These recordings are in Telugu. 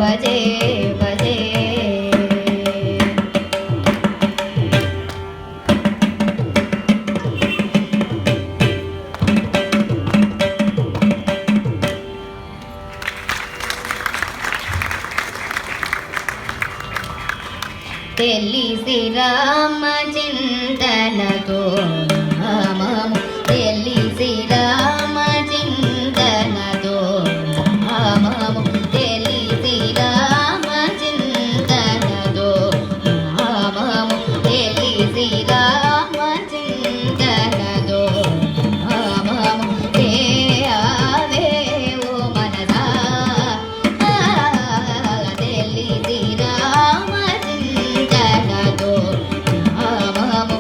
భజే భజే తెలిసి రామ చింతనతో నామము తెలిసి రామ చింతనతో నామము తెలిసి రామ చింతనతో నామము తెలిసి రామ చింతనతో నామము ఆవే ఓ మనసా తెలిసి రామ చింతనతో నామము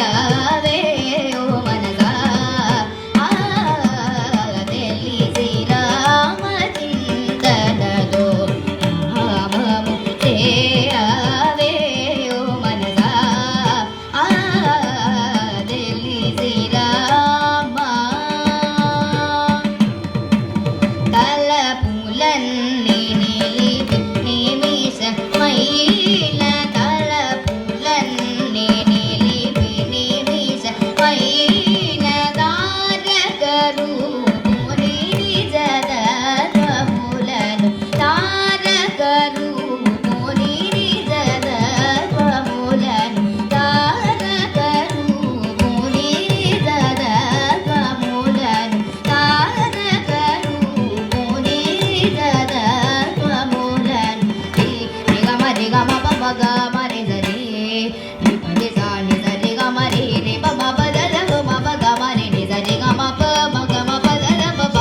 ఆవే ఓ మనసా తెలిసి రామ చింతనతో నామము ఆవే ఓ మనసా తెలిసి రామ తలపులన్నీ నిలిపి నిమిషమైల తలపులన్నీ నిలిపి నిమిషమైల తారకరూపుని నిజతత్వములను తారకరూపుని నిజతత్వములను తారకరూపుని నిజతత్వములను తారకరూపుని నిజతత్వములను నిగమ నిగమ పమ గమ రి సరి ని పని సా ని సరి గమ రి రి పమ పద ద పమ ప గమ రి ని సరి గమ ప మ గమ పద ద ప ప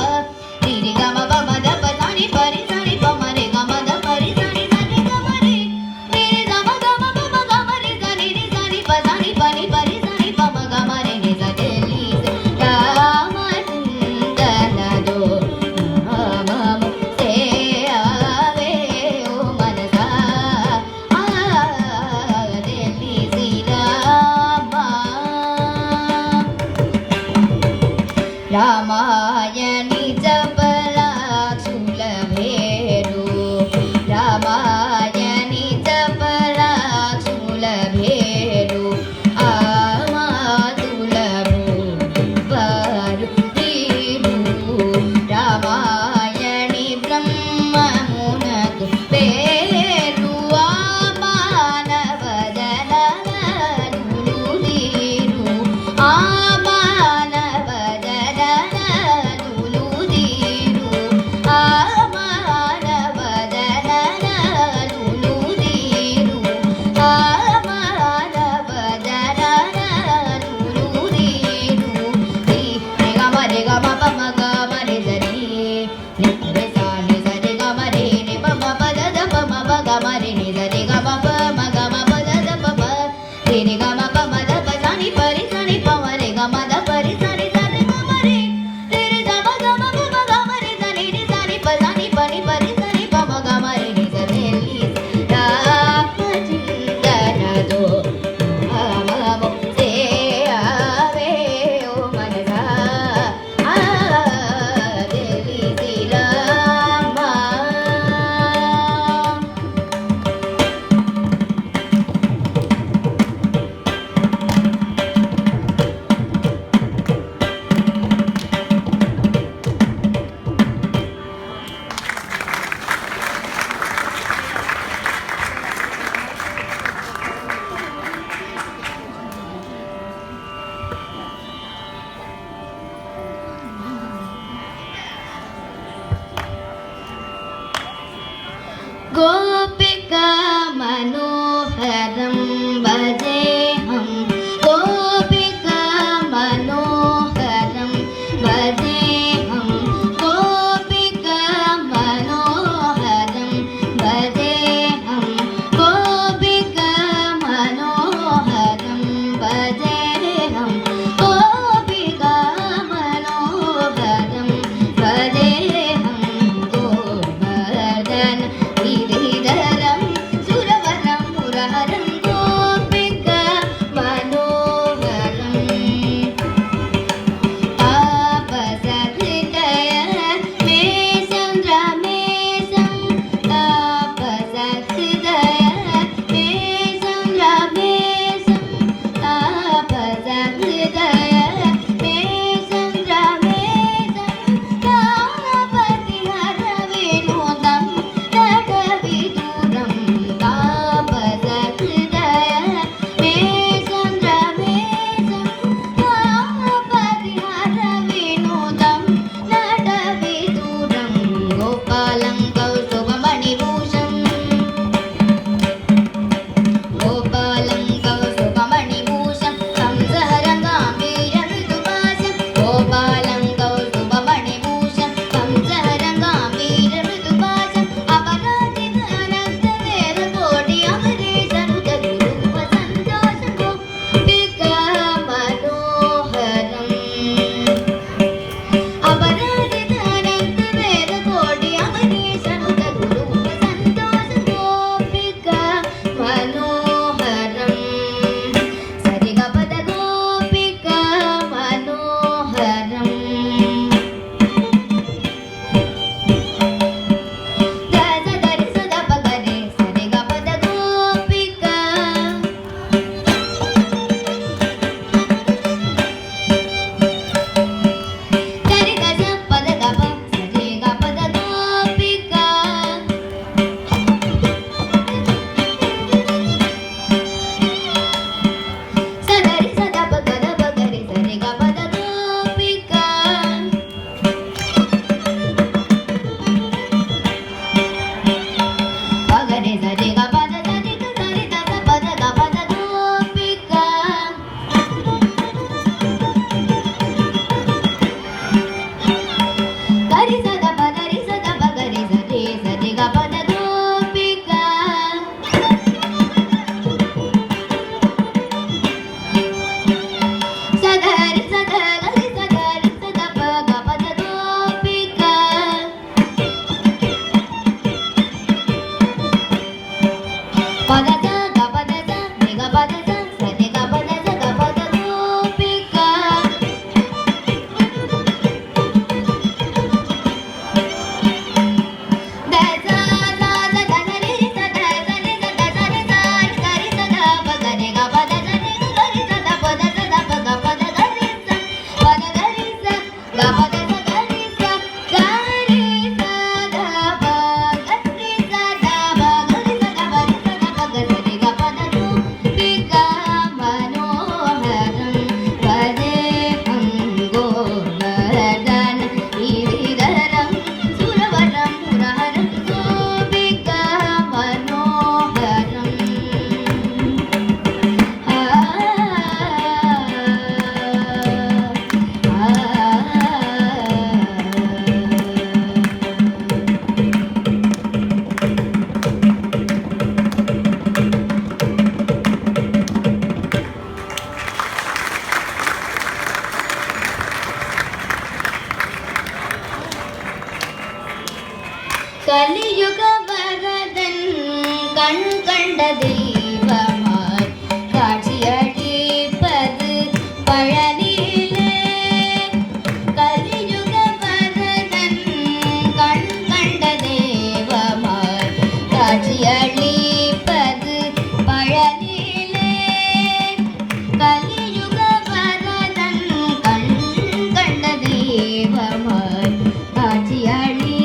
రి రి గమ పమ ద ప సా ని పరి సా ని పమ రి గమ ద పరి సా ని స ని గమ రి రి రి గమ గమ పమ గమ రి స ని రి సా ని ప సా ని ప ని పరి సా ని పమ గమ రి ని స తెలిసి రామ చింతనతో నామము ఆవే ఓ మనసా తెలిసి రామ రామాయణి జపలాక్షుల భేరు రామాయణి జపలాక్షుల భేరు ఆమాతుల వారు తీరు రామాయణి బ్రహ్మమునకు పేరు మానవ జననులు తీరు మానవ జననులు తీరు మానవ జననులు తీరు మానవ జననులు తీరు రి గమ రి గమ పమ గమ రి సరి ని రి సా ని సరి గమ రి ని పమ పద ద పమ ప గమ రి ని సరి గమ ప మ గమ పద ద ప ప రి రి గమ పమ ద ప సా ని పరి సా ని పమ రి గమ ద పరి సా ని స రి గమ రి రి రి గమ గమ పమ గమ రి స ని రి సా ని ప సా ని ప ని పరి సా ని పమ గమ రి ని స తెలిసి రామ చింతనతో నామము ఆవే ఓ మనసా கலியுக வரதன் கண் கண்ட தெய்வமாய் காட்சியளிப்பது பழனியிலே. கலியுக வரதன் கண் கண்ட தெய்வமாய் காட்சியளிப்பது பழனியிலே. கலியுக வரதன் கண் கண்ட தெய்வமாய் காட்சியளி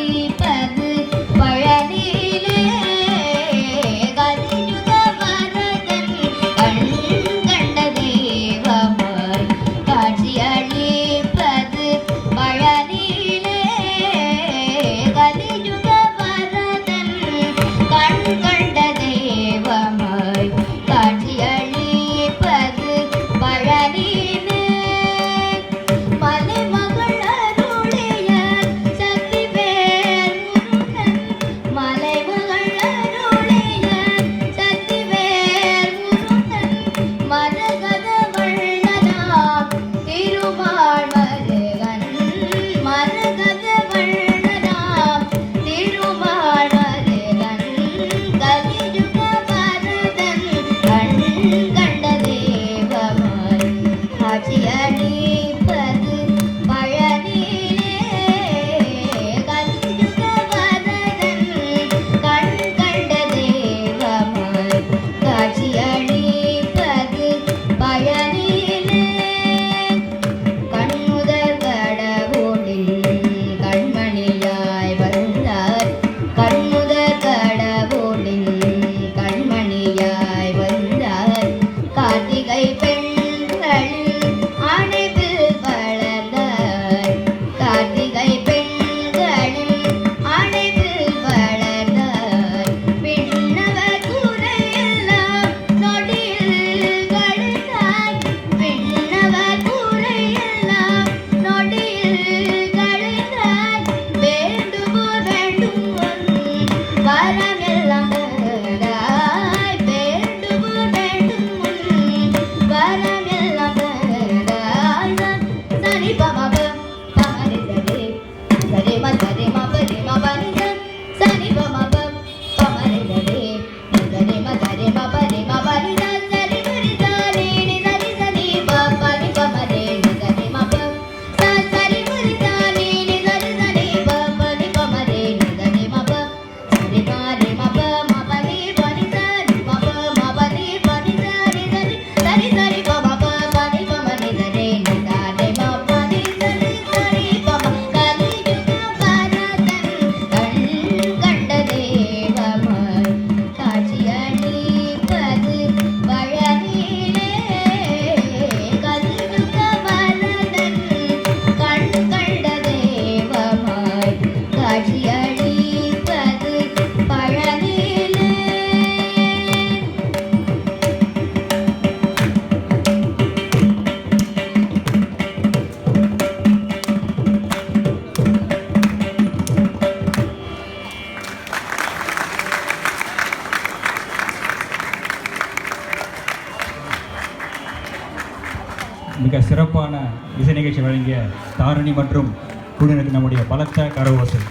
மிக சிறப்பான இசை நிகழ்ச்சி வழங்கிய தாரணி மற்றும் குழுவினருக்கு நம்முடைய பலத்த கரகோஷம்.